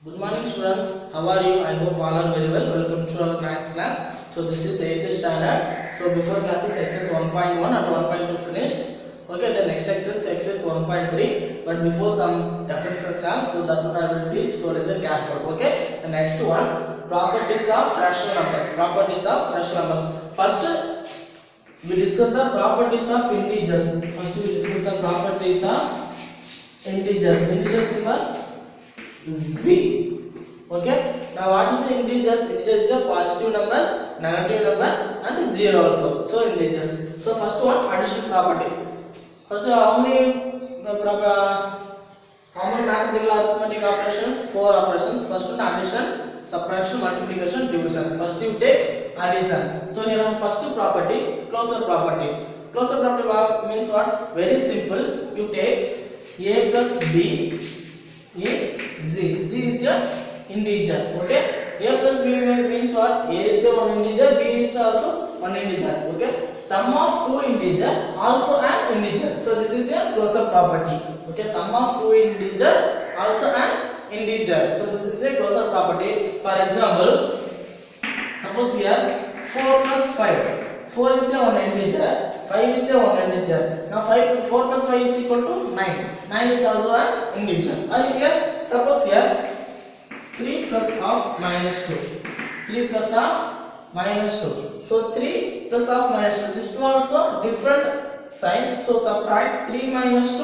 Good morning students, how are you? I hope all are very well. Welcome to our maths class. So this is 8th standard. So before classes exercise 1.1 and 1.2 finished. Okay, the next exercise 1.3. But before some definitions have, so that one I will teach. So listen careful. Okay, the next one, properties of rational numbers. Properties of rational numbers. First, we discuss the properties of integers. First, we discuss the properties of integers. Integers are Z. Okay. Now what is the integers? Integers is a positive numbers, negative numbers, and zero also. So integers. So first one, addition property. First, how many mathematical arithmetic operations? 4 operations. First one, addition, subtraction, multiplication, division. First you take addition. So here on first property, closure property. Closure property means what? Very simple. You take a plus b in z. Z is your integer. Okay. A plus b means what? A is a one integer, b is also one integer. Okay. Sum of two integer also an integer. So this is a closure property. Okay. Sum of two integer also an integer. So this is a closure property. For example, suppose here 4 plus 5. 4 is a one integer, 5 is a one integer. Now 4 plus 5 is equal to 9. 9 is also an integer. Are you clear? Suppose here 3 plus of minus 2. 3 plus of minus 2. So 3 plus of minus 2. This two also different sign. So subtract 3 minus 2,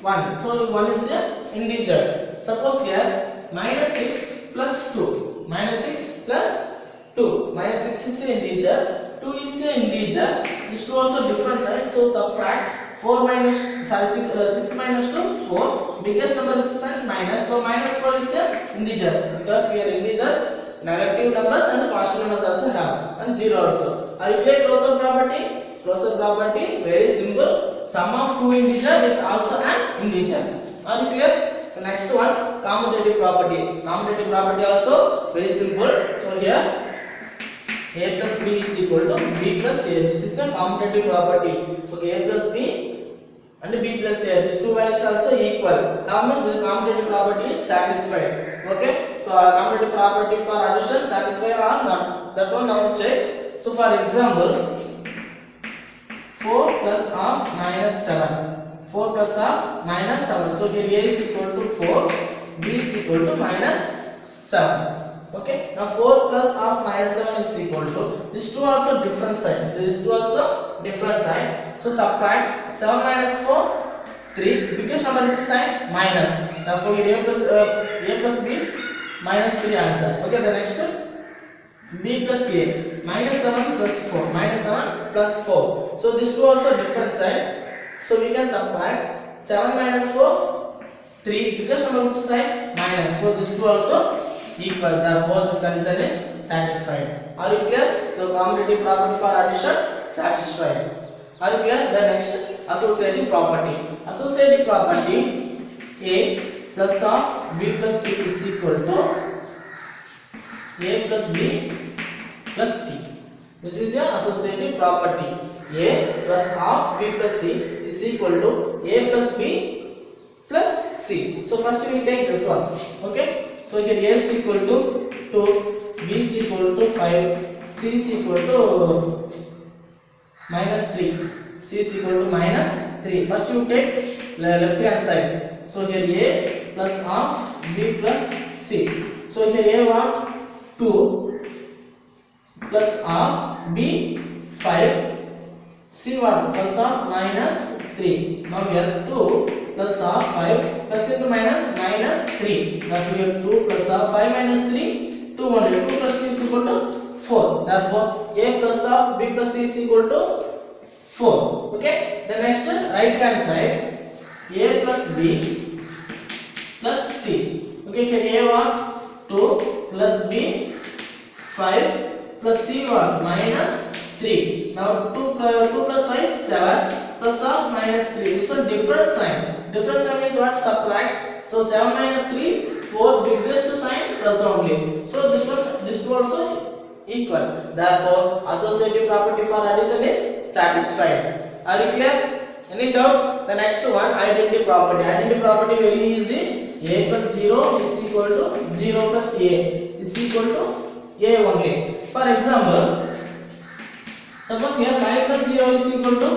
1. So 1 is a integer. Suppose here minus 6 plus 2. Minus 6 plus 2. Minus 6 is an integer. 2 is an integer. These two also different sign. So subtract 4 minus 6 minus 2, 4. Biggest number which sign minus. So minus 4 is an integer because here integers negative numbers and positive numbers also have, and 0 also. Are you clear? Closure property. Closure property very simple. Sum of two integer is also an integer. Are you clear? The next one, commutative property. Commutative property also very simple. So here a plus b is equal to b plus a. This is a commutative property. So a plus b and b plus a. These two values also equal. Now means the commutative property is satisfied. Okay. So our commutative property for addition satisfied or not? That one now check. So for example, 4 plus of minus 7. 4 plus of minus 7. So here a is equal to 4, b is equal to minus 7. Okay. Now 4 plus of minus 7 is equal to, these two also different sign. These two also different sign. So subtract 7 minus 4, 3. Biggest number which sign? Minus. Therefore a plus b minus 3 answer. Okay. The next b plus a. Minus 7 plus 4. Minus 7 plus 4. So these two also different sign. So we can subtract 7 minus 4, 3. Biggest number which sign? Minus. So these two also equal. Therefore this condition is satisfied. Are you clear? So commutative property for addition satisfied. Are you clear? The next, associative property. Associative property, a plus of b plus c is equal to a plus b plus c. This is your associative property. A plus of b plus c is equal to a plus b plus c. So first we take this one. Okay. So here a is equal to 2, b is equal to 5, c is equal to minus 3. C is equal to minus 3. First you take left hand side. So here a plus of b plus c. So here a what? 2 plus of b 5, c what? Plus of minus 3. Now here 2 plus of 5 plus into minus minus 3. Now here 2 plus of 5 minus 3, 2 only. 2 plus 2 is equal to 4. Therefore a plus of b plus c is equal to 4. Okay. The next right hand side, a plus b plus c. Okay. Here a what? 2 plus b 5 plus c what? Minus 3. Now 2 plus 5 7 plus of minus 3. This is a different sign. Different sign means what? Subtract. So 7 minus 3, 4 biggest sign plus only. So this two also equal. Therefore associative property for addition is satisfied. Are you clear? Any doubt? The next one, identity property. Identity property very easy. a plus 0 is equal to 0 plus a is equal to a only. For example, suppose here 5 plus 0 is equal to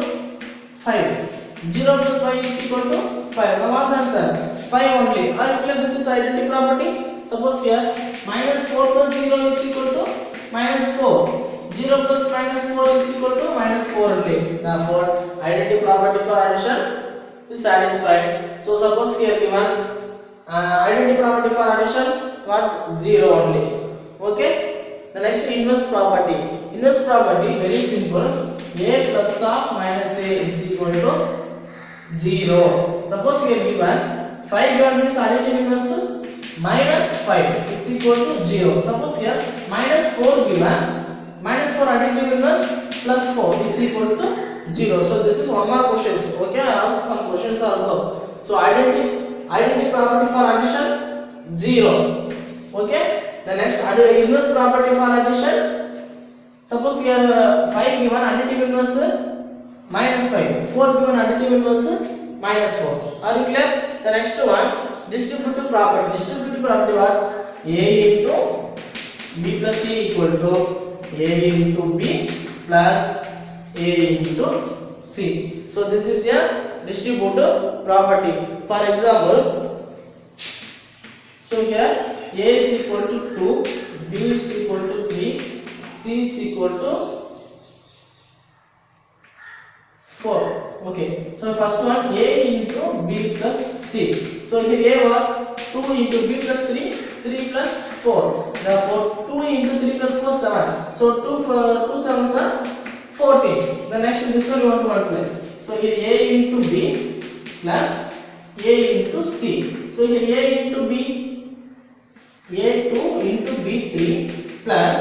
5. 0 plus 5 is equal to 5. Now what's the answer? 5 only. Or you play this is identity property. Suppose here minus 4 plus 0 is equal to minus 4. 0 plus minus 4 is equal to minus 4 only. Therefore, identity property for addition is satisfied. So suppose here given identity property for addition what 0 only. Okay. The next inverse property. Inverse property very simple. A plus of minus a is equal to 0. Suppose here given 5 given means additive inverse minus 5 is equal to 0. Suppose here minus 4 given, minus 4 additive inverse plus 4 is equal to 0. So this is one more questions. Okay, I asked some questions also. So identity property for addition 0. Okay. The next inverse property for addition. Suppose here 5 given additive inverse minus 5, 4 given additive inverse minus 4. Are you clear? The next one distributive property. Distributive property what? A into b plus c equal to a into b plus a into c. So this is a distributive property. For example, so here a is equal to 2, b is equal to 3, c is equal to 4. Okay. So first one a into b plus c. So here a what? 2 into b plus 3, 3 plus 4. Therefore 2 into 3 plus 4 7. So 2 sevens are 14. The next this one you want to multiply. So here a into b plus a into c. So here a into b, a2 into b3 plus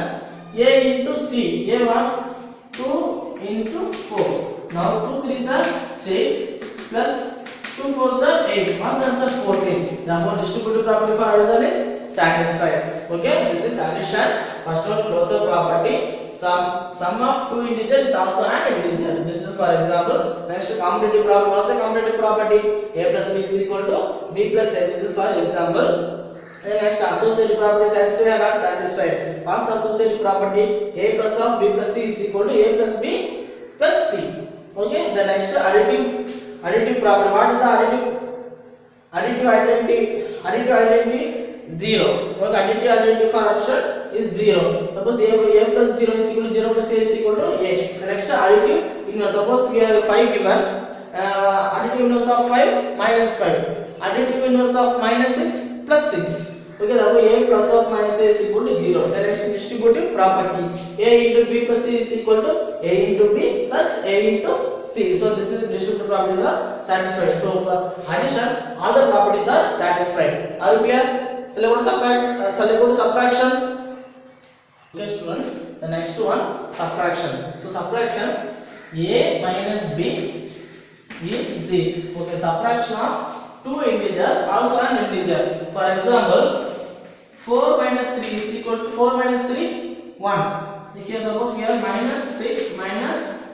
a into c. A what? 2 into 4. Now 2 3s are 6 plus 2 4s are 8. What's the answer? 14. Therefore distributive property for addition is satisfied. Okay, this is addition. First one closure property. Sum of two integers is also an integer. This is for example. Next commutative property. What's the commutative property? A plus b is equal to b plus a. This is for example. The next associative property satisfied or not satisfied. What's the associative property? A plus of b plus c is equal to a plus b plus c. Okay. The next additive property. What is the additive identity? 0. Okay. Additive identity for addition is 0. Suppose a plus 0 is equal to 0 plus a is equal to a. The next additive inverse. Suppose here 5 given. Additive inverse of 5 minus 5. Additive inverse of minus 6 plus 6. Okay, therefore a plus of minus a is equal to 0. The next distributive property. A into b plus c is equal to a into b plus a into c. So this is distributive properties are satisfied. So for addition, all the properties are satisfied. Are you clear? So let's go to subtraction. Okay, students. The next one subtraction. So subtraction a minus b is z. Okay, subtraction of two integers also an integer. For example, 4 minus 3 is equal to 4 minus 3 1. Here suppose here minus 6 minus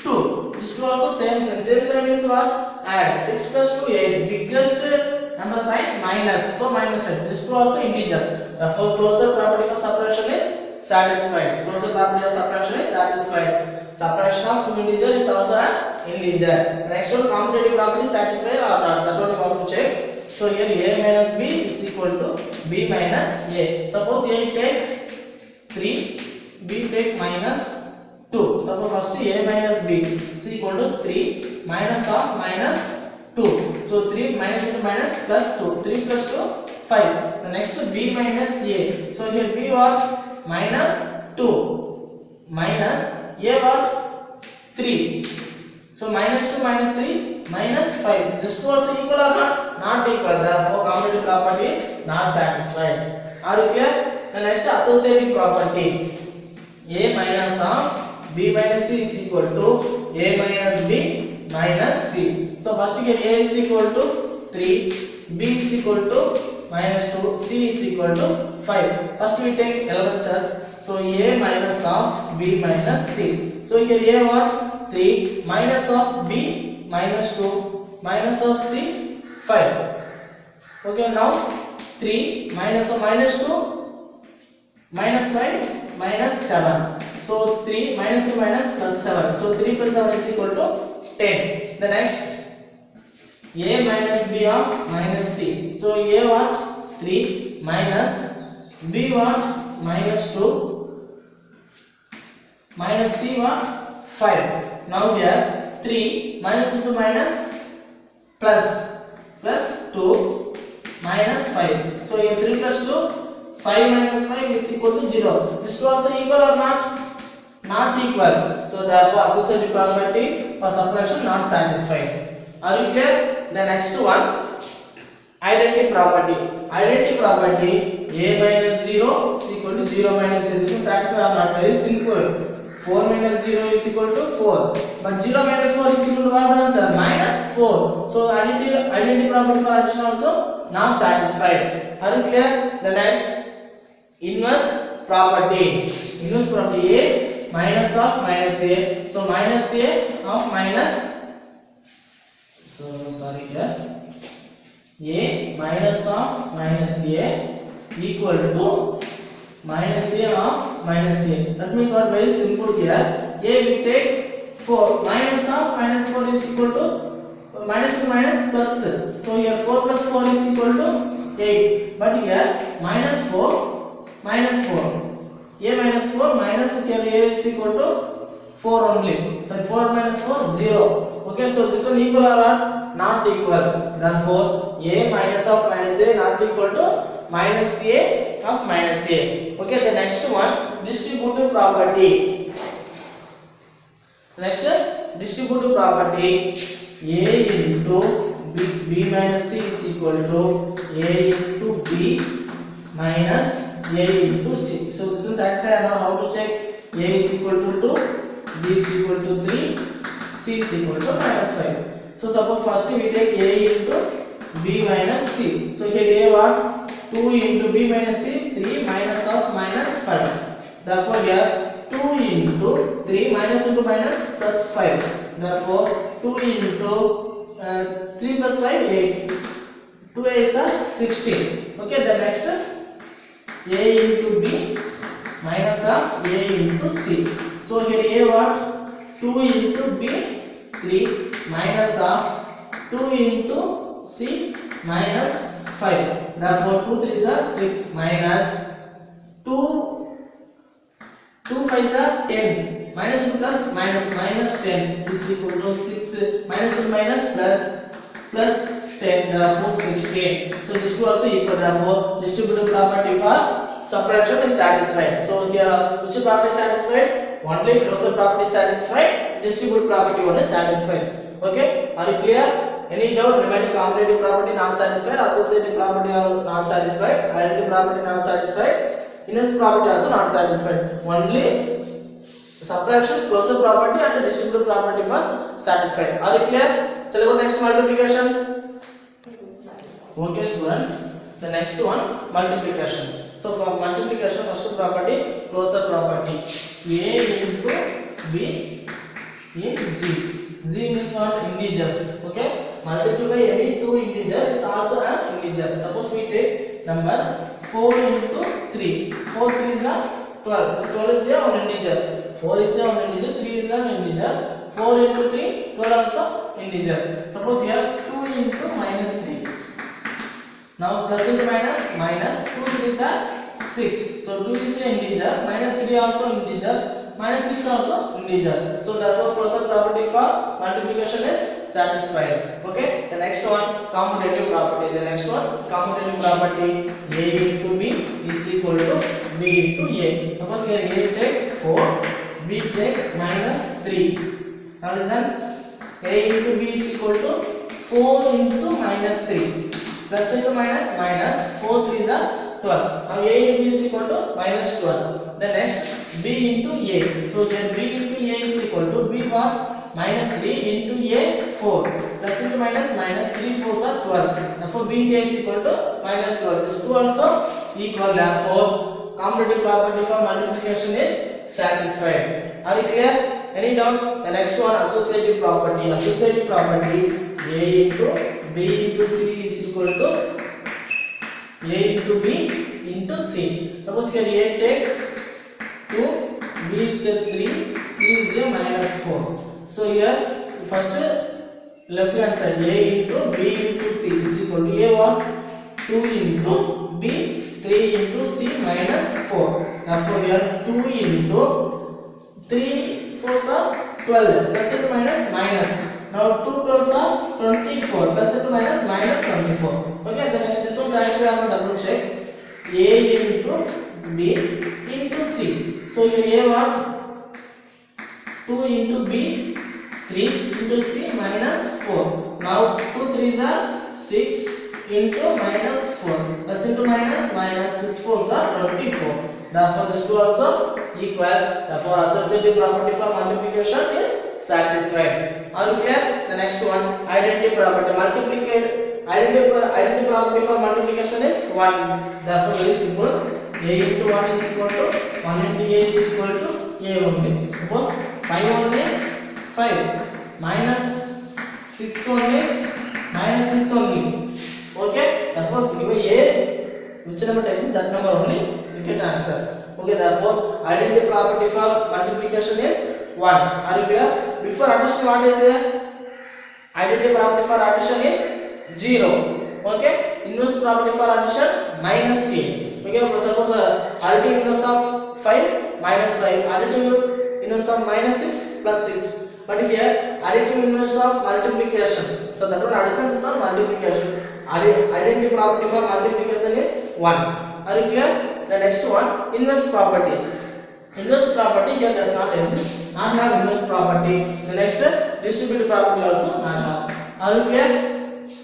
2. This two also same sign. Same sign means what? Add 6 plus 2 8. Biggest number sign minus. So minus 8. This two also integer. Therefore closure property for subtraction is satisfied. Closure property of subtraction is satisfied. Subtraction of two integer is also an integer. The next one commutative property satisfied or not. That one you want to check. So here a minus b is equal to b minus a. Suppose a take 3, b take minus 2. Suppose first a minus b is equal to 3 minus of minus 2. So 3 minus into minus plus 2. 3 plus 2 5. The next b minus a. So here b what? Minus 2 minus a what? 3. So minus 2 minus 3 minus 5. This two also equal or not? Not equal. Therefore commutative property is not satisfied. Are you clear? The next associative property. A minus of b minus c is equal to a minus b minus c. So first here a is equal to 3, b is equal to minus 2, c is equal to 5. First we take LHS. So a minus of b minus c. So here a what? 3 minus of b minus 2 minus of c 5. Okay, now 3 minus 2 minus 5 minus 7. So 3 minus 2 minus plus 7. So 3 plus 7 is equal to 10. The next a minus b of minus c. So a what? 3 minus b what? Minus 2 minus c what? 5. Now here 3 minus into minus plus 2 minus 5. So here 3 plus 2, 5 minus 5 is equal to 0. These two also equal or not? Not equal. So therefore associative property for subtraction not satisfied. Are you clear? The next one, identity property. Identity property, a minus 0 is equal to 0 minus 0. This is satisfied or not? Very simple. 4 minus 0 is equal to 4. But 0 minus 4 is equal to what answer? Minus 4. So identity property for addition also not satisfied. Are you clear? The next, inverse property. Inverse property, a minus of minus a. So minus a of minus. So sorry here. A minus of minus a equal to minus a of minus a. That means what? Very simple here. A we take 4. Minus of minus 4 is equal to minus to minus plus. So here 4 plus 4 is equal to 8. But here minus 4 minus 4. A minus 4 minus here a is equal to 4 only. So 4 minus 4 0. Okay, so this one equal or not? Not equal. Therefore a minus of minus a not equal to minus a of minus a. Okay, the next one, distributive property. Next, distributive property, a into b minus c is equal to a into b minus a into c. So this is actually now how to check. A is equal to 2, b is equal to 3, c is equal to minus 5. So suppose first we take a into b minus c. So here a what? 2 into b minus c, 3 minus of minus 5. Therefore here 2 into 3 minus into minus plus 5. Therefore 2 into 3 plus 5, 8. 2 is 16. Okay, the next a into b minus of a into c. So here a what? 2 into b, 3 minus of 2 into c minus 5. Therefore 2 3s are 6 minus 2 5s are 10. Minus 2 plus minus 10 is equal to 6. Minus 2 minus plus 10. Therefore 16. So these two also equal. Therefore distributive property for subtraction is satisfied. So here which property is satisfied? Only closure property is satisfied. Distributive property one is satisfied. Okay, are you clear? Any doubt? Remaining commutative property not satisfied, associative property are not satisfied, identity property not satisfied, inverse property also not satisfied. Only subtraction, closure property and distributive property first satisfied. Are you clear? So let's go next multiplication. Okay students, the next one multiplication. So for multiplication, first property closure property. A into b in g. Z means what? Integers. Okay, multiply by any two integer is also an integer. Suppose we take numbers 4 into 3. 4 3 is a 12. This 12 is an integer. 4 is an integer. 3 is an integer. 4 into 3, 12 also integer. Suppose here 2 into minus 3. Now plus into minus 2 3 is a 6. So 2 is an integer. Minus 3 also integer. Minus 6 also integer. So therefore closure property for multiplication is satisfied. Okay, the next one commutative property. The next one commutative property, a into b is equal to b into a. Suppose here a take 4, b take minus 3. Now listen, a into b is equal to 4 into minus 3 plus into minus 4 3 is a 12. Now a into b is equal to minus 12. The next b into a. So here b into a is equal to b what? Minus 3 into a 4 plus into minus 3 4s are 12. Therefore b into a is equal to minus 12. This two also equal. Therefore commutative property for multiplication is satisfied. Are you clear? Any doubt? The next one associative property. Associative property, a into b into c is equal to A into B into C. Suppose here A take 2, B is a 3, C is a minus 4. So here first left hand side A into B into C is equal to A what? 2 into B, 3 into C minus 4. Therefore here 2 into 3 4s are 12 plus into minus minus. Now 2 12s are 24 plus into minus minus 24. Okay, the next this one satisfy on double check. A into B into C. So here A what? 2 into B, 3 into C minus 4. Now 2 3s are 6 into minus 4 plus into minus minus 6 4s are 24. Therefore this two also equal. Therefore associative property for multiplication is satisfied. Are you clear? The next one, identity property. Identity property for multiplication is 1. Therefore very simple. A into 1 is equal to 1 into A is equal to A only. Suppose 5 1 is 5 minus 6 1 is minus 6 only. Okay, therefore give A which number taken, that number only you get answer. Okay, therefore identity property for multiplication is 1. Are you clear? Before addition what is identity property for addition is 0. Okay, inverse property for addition minus A. Okay, suppose additive inverse of 5 minus 5, additive inverse of minus 6 plus 6. But here additive inverse of multiplication. So that one addition, this one multiplication. Identity property for multiplication is 1. Are you clear? The next one, inverse property. Inverse property here does not exist. Not have inverse property. The next distributive property also not have. Are you clear?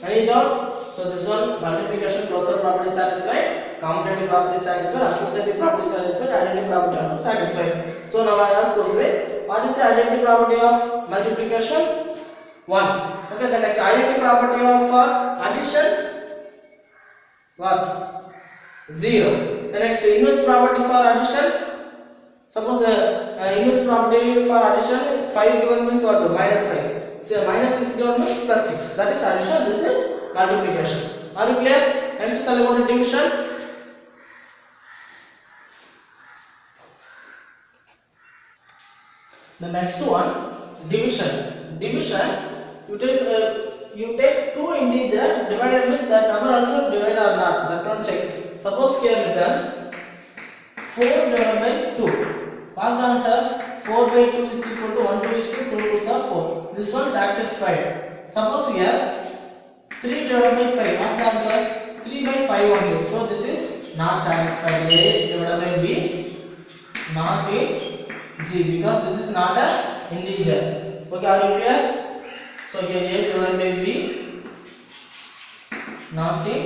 Any doubt? So this one multiplication closure property satisfied, commutative property satisfied, associative property satisfied, identity property also satisfied. So now I ask question, what is the identity property of multiplication? 1. Okay, the next identity property of addition, what? 0. The next inverse property for addition. Suppose the inverse property for addition 5 given means what? Minus 5. So minus 6 given means plus 6. That is addition. This is multiplication. Are you clear? Next shall go to division. The next one, division. Division. You take two integer divided means that number also divide or not. That one check. Suppose here listen 4 divided by 2. First answer 4 by 2 is equal to 1 2 is to 2 2s are 4. This one satisfied. Suppose here 3 divided by 5. First answer 3 by 5 only. So this is not satisfied. A divided by B not in G because this is not a integer. Okay, are you clear? So here A divided by B not in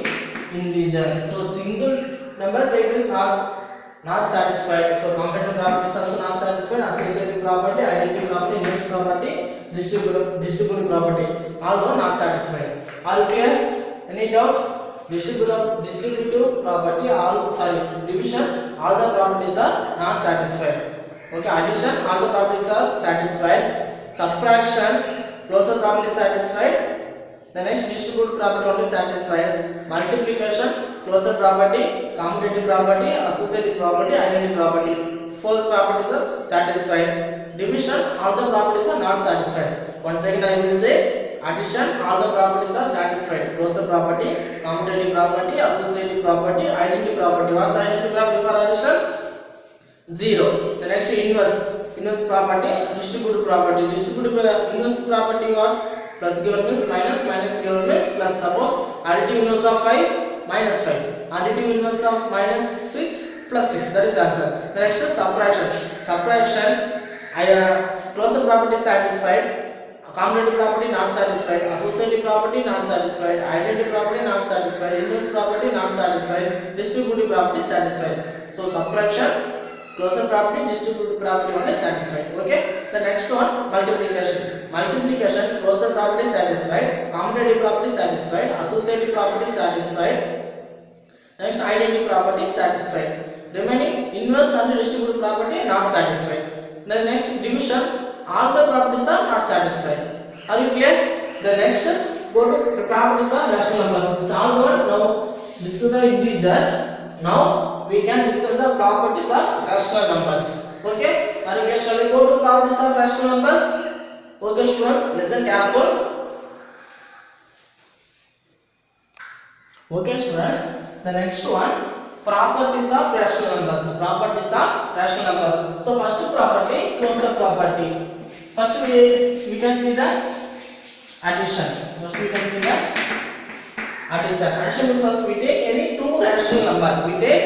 integer. So single number taken is not satisfied. So commutative property is also not satisfied. Associative property, identity property, inverse property, distributive property also not satisfied. Are you clear? Any doubt? Distributive property, division, all the properties are not satisfied. Okay, addition, all the properties are satisfied. Subtraction, closure property satisfied. The next distributive property only satisfied. Multiplication, closure property, commutative property, associative property, identity property. Four properties are satisfied. Division, all the properties are not satisfied. Once again I will say, addition, all the properties are satisfied. Closure property, commutative property, associative property, identity property. What is the identity property for addition? 0. The next inverse property, distributive property. Inverse property what? Plus given means minus, minus given means plus. Suppose additive inverse of 5 minus 5, additive inverse of minus 6 plus 6. That is answer. The next is subtraction. Subtraction, closure property satisfied, commutative property not satisfied, associative property not satisfied, identity property not satisfied, inverse property not satisfied, distributive property satisfied. So subtraction, closure property, distributive property only satisfied. Okay. The next one, multiplication. Multiplication, closure property satisfied, commutative property satisfied, associative property satisfied. Next, identity property satisfied. Remaining inverse and distributive property not satisfied. The next division, all the properties are not satisfied. Are you clear? The next, go to the properties of rational numbers. This all one now discuss the integers. Now we can discuss the properties of rational numbers. Okay, are you clear? Shall we go to properties of rational numbers? Okay, students, listen careful. Okay, students, the next one, properties of rational numbers. Properties of rational numbers. So first property, closure property. First we can see the addition. First we can see the addition. Addition means first we take any two rational number. We take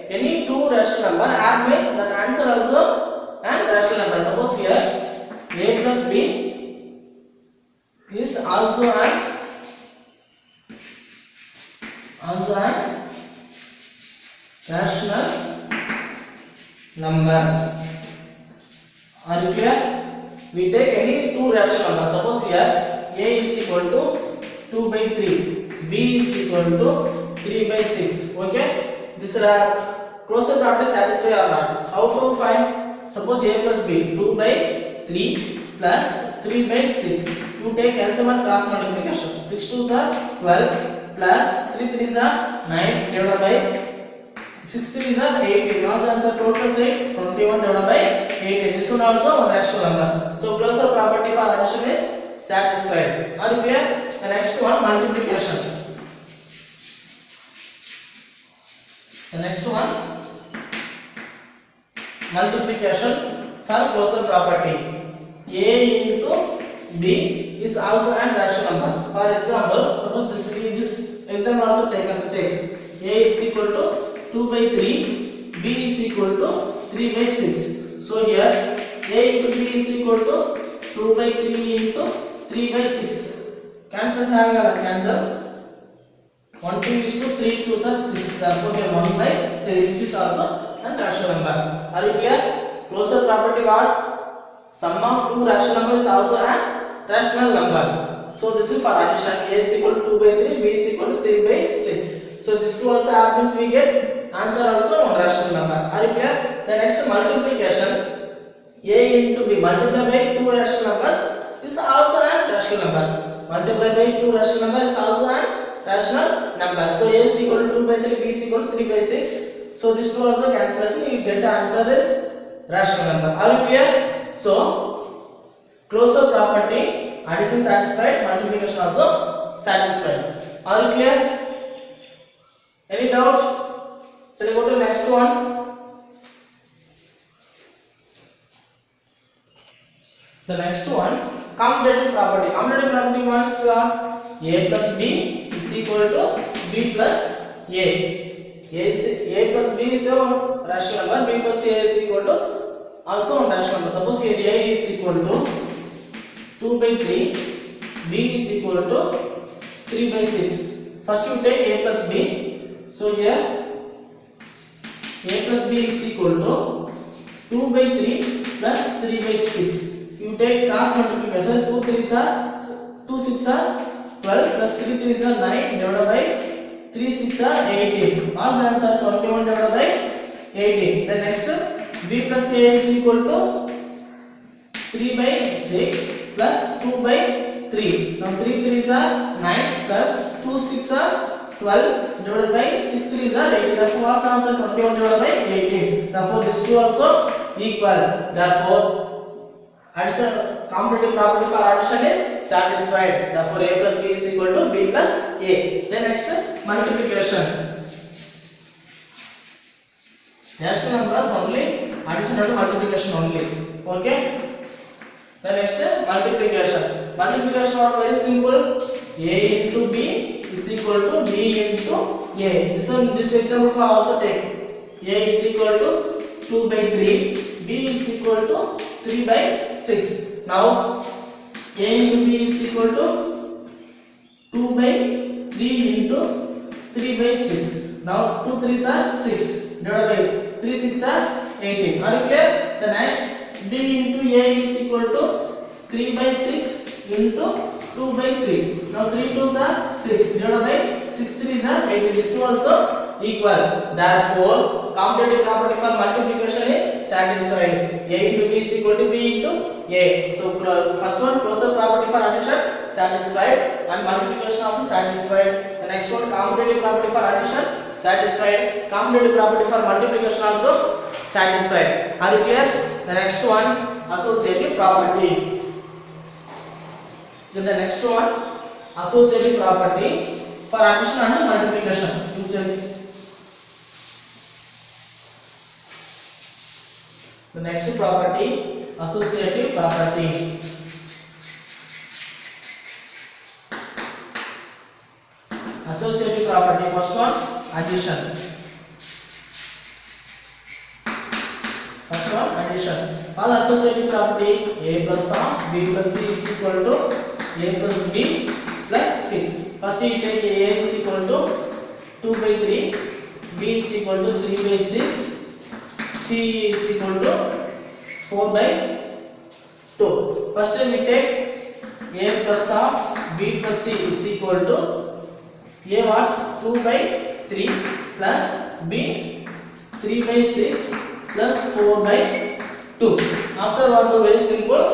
any two rational number. Add means that answer also and rational number. Suppose here a plus b is also an rational number. Are you clear? We take any two rational numbers. Suppose here a is equal to 2 by 3, b is equal to 3 by 6. Okay, this closure property satisfy or not? How to find? Suppose a plus b, 2 by 3 plus 3 by 6. You take LCM and cross multiplication. 6 2s are 12 plus 3 3s are 9 divided by 6 3s are 18. Now the answer total is 8, 21 divided by 18. This one also one rational number. So closure property for addition is satisfied. Are you clear? The next one, multiplication. The next one, multiplication for closure property. A into b is also an rational number. For example, suppose this example also taken. Take a is equal to 2 by 3, b is equal to 3 by 6. So here a into b is equal to 2 by 3 into 3 by 6. Cancel having a cancel. 1 2 is to 3 2 is 6. Therefore here 1 by 3. This is also a rational number. Are you clear? Closure property what? Sum of two rational numbers is also a rational number. So this is for addition. A is equal to 2 by 3, b is equal to 3 by 6. So this two also happens, we get answer also one rational number. Are you clear? The next multiplication. A into b multiplied by two rational numbers is also a rational number. Multiplied by two rational number is also a rational number. So a is equal to 2 by 3, b is equal to 3 by 6. So this two also cancels. You get the answer is rational number. Are you clear? So closure property, addition satisfied, multiplication also satisfied. Are you clear? Any doubt? Shall we go to the next one? The next one, commutative property. Commutative property means a plus b is equal to b plus a. A plus b is a rational number. B plus a is equal to also one rational number. Suppose here a is equal to 2 by 3, b is equal to 3 by 6. First you take a plus b. So here a plus b is equal to 2 by 3 plus 3 by 6. You take cross multiplication. 2 3s are 2 6 are 12 plus 3 3s are 9 divided by 3 6 are 18. All the answer 21 divided by 18. The next b plus a is equal to 3 by 6 plus 2 by 3. Now 3 3s are 9 plus 2 6 are 12 divided by 6 3s are 18. Therefore what answer 21 divided by 18. Therefore this two also equal. Therefore addition, commutative property for addition is satisfied. Therefore a plus b is equal to b plus a. Then next multiplication. Rational numbers only, addition and multiplication only. Okay. The next multiplication. Multiplication are very simple. A into b is equal to b into a. This example for also take. A is equal to 2 by 3, b is equal to 3 by 6. Now a into b is equal to 2 by 3 into 3 by 6. Now 2 3s are 6 divided by 3 6 are 18. Are you clear? The next b into a is equal to 3 by 6 into 2 by 3. Now 3 2s are 6 divided by 6 3s are 18. This two also equal. Therefore commutative property for multiplication is satisfied. A into b is equal to b into a. So first one, closure property for addition satisfied and multiplication also satisfied. The next one, commutative property for addition satisfied. Commutative property for multiplication also satisfied. Are you clear? The next one, associative property. Then the next one, associative property for addition and multiplication. You check. The next property, associative property. Associative property, first one, addition. First one, addition. For associative property, a plus of b plus c is equal to a plus b plus c. First you take a is equal to 2 by 3, b is equal to 3 by 6, c is equal to 4 by 2. First we take a plus of b plus c is equal to a what? 2 by 3 plus b 3 by 6 plus 4 by 2. After what? Very simple.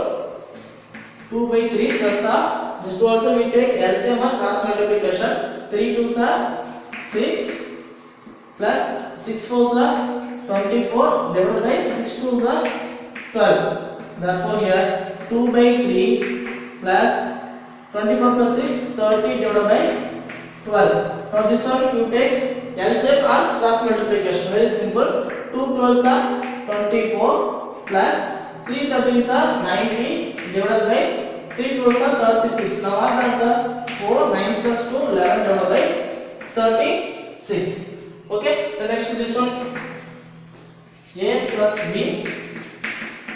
2 by 3 plus of this two also we take LCM or cross multiplication. 3 2s are 6 plus 6 4s are 24 divided by 6 2s are 12. Therefore here 2 by 3 plus 24 plus 6 30 divided by 12. Now this one you take LCM or cross multiplication. Very simple. 2 12s are 24 plus 3 13s are 90 divided by 3 12s are 36. Now what answer? 4 9 plus 2 11 divided by 36. Okay. The next this one, a plus b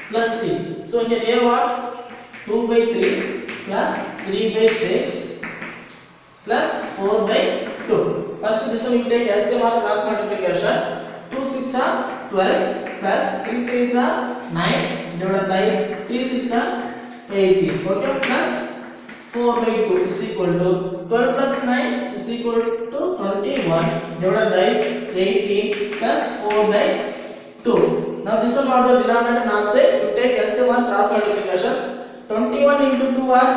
plus c. So here a what? 2 by 3 plus 3 by 6 plus 4 by 2. First this one you take LCM or cross multiplication. 2 6 are 12 plus 3 3 are 9 divided by 3 6 are 18. Okay, plus 4 by 2 is equal to 12 plus 9 is equal to 21 divided by 18 plus 4 by 2. Now this one what the denominator not say, you take LCM or cross multiplication. 21 into 2 what?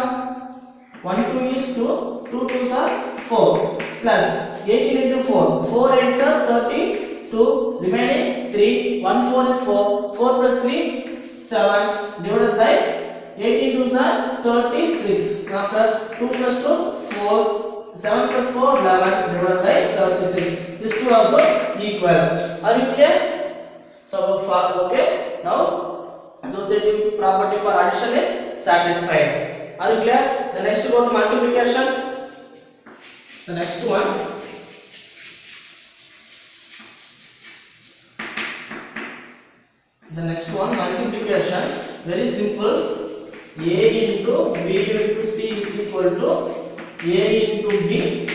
1 2 is 2, 2 2s are 4 plus 18 into 4, 4 8s are 32, remaining 3, 1 4 is 4, 4 plus 3 7 divided by 18 2s are 36. After 2 plus 2 4, 7 plus 4 11 divided by 36. These two also equal. Are you clear? So far okay. Now associative property for addition is satisfied. Are you clear? The next go to multiplication. The next one, multiplication. Very simple. A into b into c is equal to a into b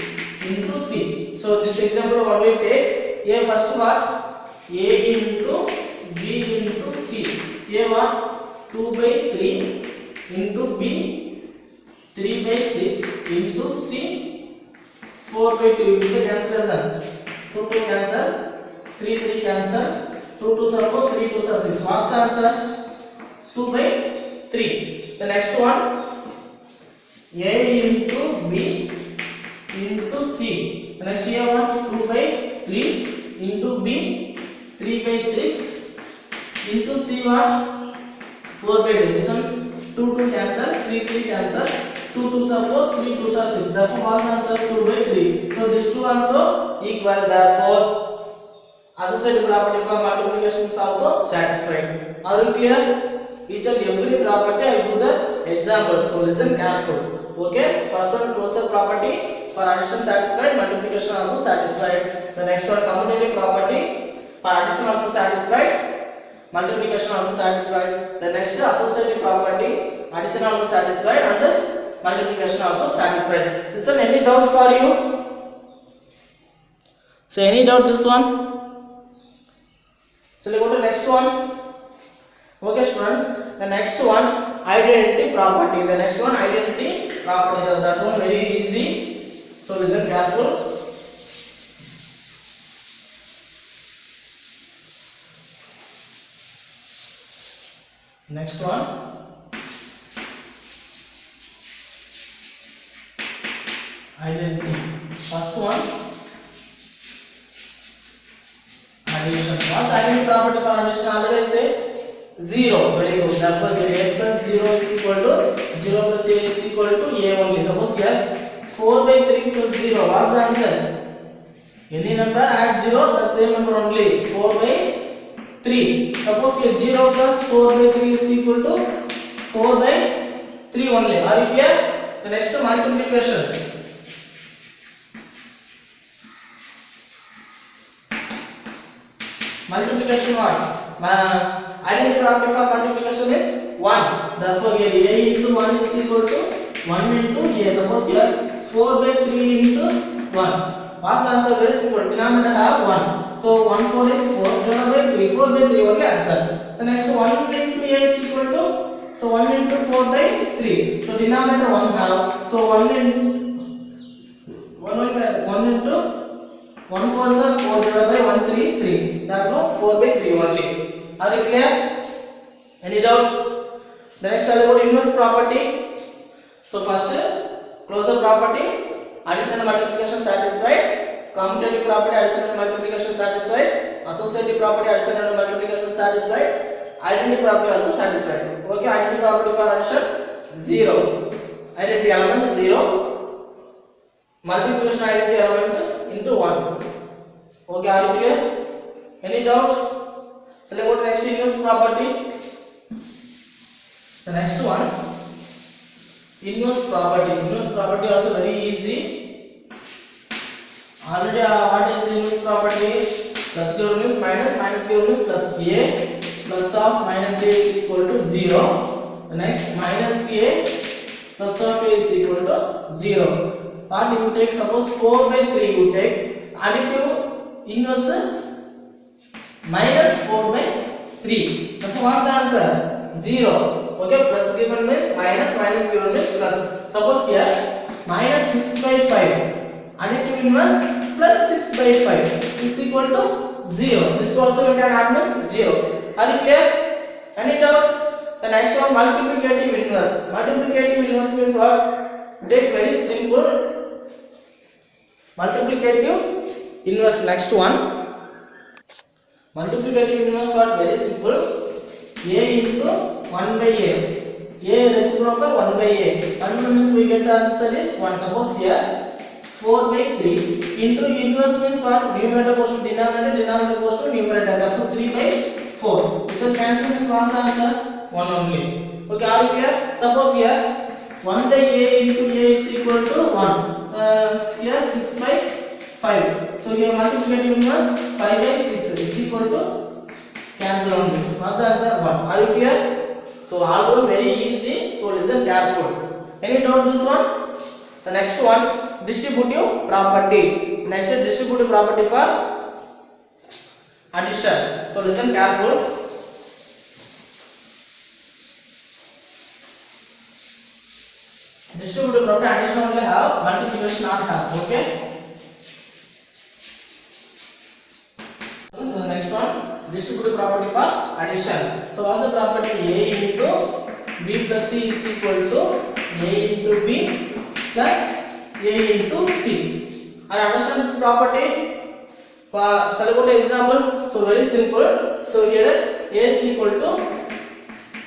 into c. So this example what we take, a first what? A into b into c. A what? 2 by 3 into b 3 by 6 into c 4 by 2. You will cancellation. 2 2 cancel, 3 3 cancel, 2 2s are 4, 3 2s are 6. What's the answer? 2 by 3. The next one, a into b into c. The next here what? 2 by 3 into b 3 by 6 into c what? 4 by 2. This one 2 2 cancel, 3 3 cancel, 2 2s are 4, 3 2s are 6. Therefore what answer? 2 by 3. So these two also equal. Therefore associative property for multiplication is also satisfied. Are you clear? Each and every property I do the example. So listen careful. Okay. First one, closure property for addition satisfied, multiplication also satisfied. The next one, commutative property for addition also satisfied, multiplication also satisfied. The next associative property, addition also satisfied and multiplication also satisfied. This one, any doubt for you? So any doubt this one? So we go to next one. Okay students, the next one, identity property. The next one, identity property. That one very easy. So listen careful. Next one, identity. First one, addition. What's the identity property for addition? Already say 0. Very good. Therefore, here a plus 0 is equal to 0 plus a is equal to a only. Suppose here 4 by 3 plus 0. What's the answer? Any number add 0, that same number only. 4 by 3. Suppose here 0 plus 4 by 3 is equal to 4 by 3 only. Are you clear? The next multiplication. Multiplication what? Identity property for multiplication is 1. Therefore here a into 1 is equal to 1 into a. Suppose here 4 by 3 into 1. What's the answer? Very simple. Denominator have 1. So 1 4 is 4 divided by 3. 4 by 3 only answer. The next 1 into a is equal to, so 1 into 4 by 3. So denominator 1 have. So 1 into 1 4 is 4 divided by 1 3 is 3. Therefore 4 by 3 only. Are you clear? Any doubt? The next I'll about inverse property. So first closure property. Addition and multiplication satisfied. Commutative property, addition and multiplication satisfied. Associative property, addition and multiplication satisfied. Identity property also satisfied. Okay, identity property for addition 0. Identity element 0. Multiplication identity element into 1. Okay, are you clear? Any doubt? So let's go to next inverse property. The next one, inverse property. Inverse property also very easy. Already what is inverse property? Plus given is minus, minus given is plus a, plus of minus a is equal to 0. The next minus a plus of a is equal to 0. What you take? Suppose 4 by 3 you take. Additive inverse minus 4 by 3. Therefore what's the answer? 0. Okay, plus given means minus, minus given means plus. Suppose here minus 6 by 5. Additive inverse plus 6 by 5 is equal to 0. This also we can add as 0. Are you clear? Any doubt? The next one, multiplicative inverse. Multiplicative inverse means what? Take very simple multiplicative inverse. Next one, multiplicative inverse what? Very simple. A into 1 by a. A reciprocal 1 by a. Multiple means we get the answer is 1. Suppose here 4 by 3 into inverse means what? Numerator goes to denominator, denominator goes to numerator. Therefore 3 by 4. So cancel means what the answer? 1 only. Okay, are you clear? Suppose here 1 by a into a is equal to 1. Here 6 by 5. So here multiplicative inverse 5 by 6 is equal to cancel only. What's the answer? 1. Are you clear? So all very easy. So listen careful. Any doubt this one? The next one, distributive property. Next is distributive property for addition. So listen careful. Distributive property addition only have, multiplication not have. Okay. So the next one, distributive property for addition. So what's the property? A into b plus c is equal to a into b plus a into c. I understand this property. For shall I go to example? So very simple. So here a is equal to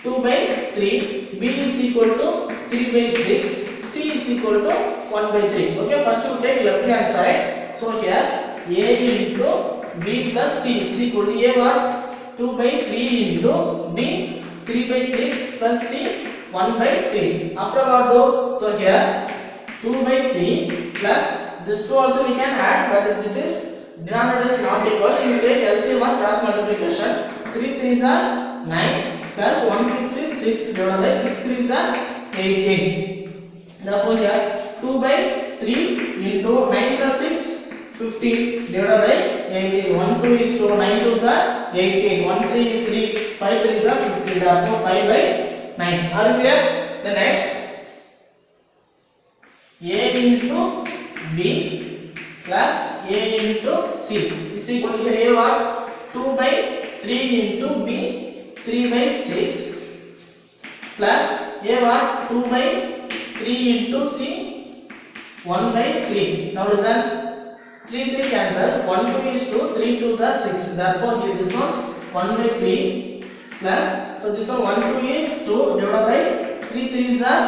2 by 3, b is equal to 3 by 6, c is equal to 1 by 3. Okay, first you take left hand side. So here a into b plus c is equal to a what? 2 by 3 into b 3 by 6 plus c 1 by 3. After what do? So here 2 by 3 plus this 2 also we can add, but this is denominator is not equal. You take LCM or cross multiplication. 3 3s are 9 plus 1 6 is 6 divided by 6 3s are 18. Therefore here 2 by 3 into 9 plus 6 15 divided by 18. 1 2 is 2, 9 2s are 18. 1 3 is 3, 5 3s are 15. Therefore 5 by 9. Are you clear? The next a into b plus a into c is equal to here a what? 2 by 3 into b 3 by 6 plus a what? 2 by 3 into c 1 by 3. Now listen. 3 3 cancel. 1 2 is 2. 3 2s are 6. Therefore here this one 1 by 3 plus. So this one 1 2 is 2 divided by 3 3s are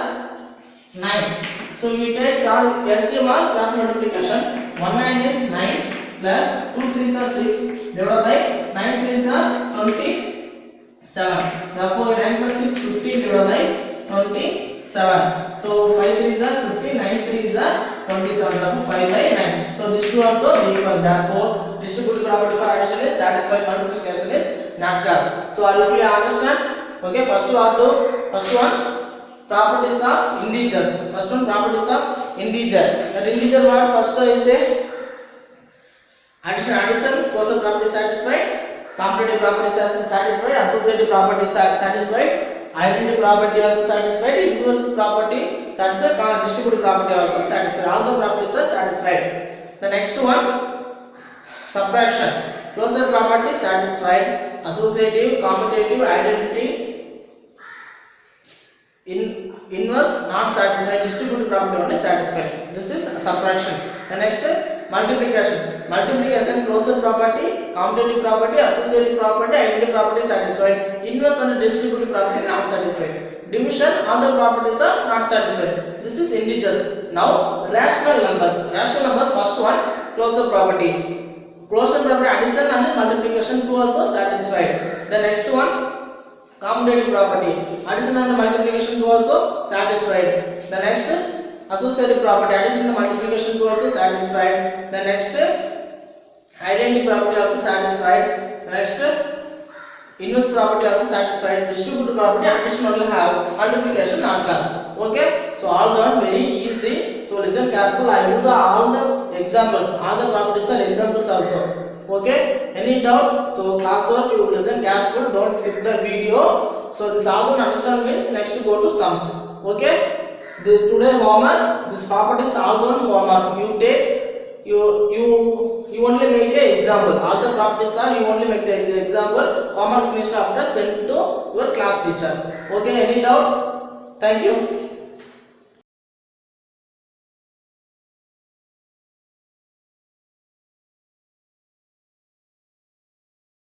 9. So we take LCM or cross multiplication. 1 9 is 9 plus 2 3s are 6 divided by 9 3s are 27. Therefore 9 plus 6 15 divided by 27. So 5 3s are 50, 9 3s are 27. Therefore 5 by 9. So these two also equal. Therefore distributive property for addition is satisfied, multiplication is not correct. So I will clearly understand. Okay, first one properties of integers. First one properties of integer. That integer what first is a addition, closure property satisfied, completive property satisfied, associative property satisfied, identity property also satisfied, inverse property satisfied, distributive property also satisfied. All the properties are satisfied. The next one subtraction. Closure property satisfied, associative, commutative, identity, inverse not satisfied, distributive property only satisfied. This is subtraction. The next multiplication. Multiplication, closure property, commutative property, associative property, identity property satisfied, inverse and distributive property not satisfied. Division, other properties are not satisfied. This is integers. Now rational numbers. Rational numbers, first one closure property. Closure property addition and multiplication two also satisfied. The next one commutative property, addition and multiplication two also satisfied. The next associative property, addition and multiplication two also satisfied. The next identity property also satisfied. The next inverse property also satisfied. Distributive property addition only have, multiplication not have. Okay, so all done very easy. So listen careful. I will do all the examples. All the properties are examples also. Okay, any doubt? So class work you listen careful, don't skip the video. So this all understand means next go to sums. Okay, today homework, this properties all done homework. You take you only make a example. All the properties are you only make the example. Homework finished after send to your class teacher. Okay, any doubt? Thank you.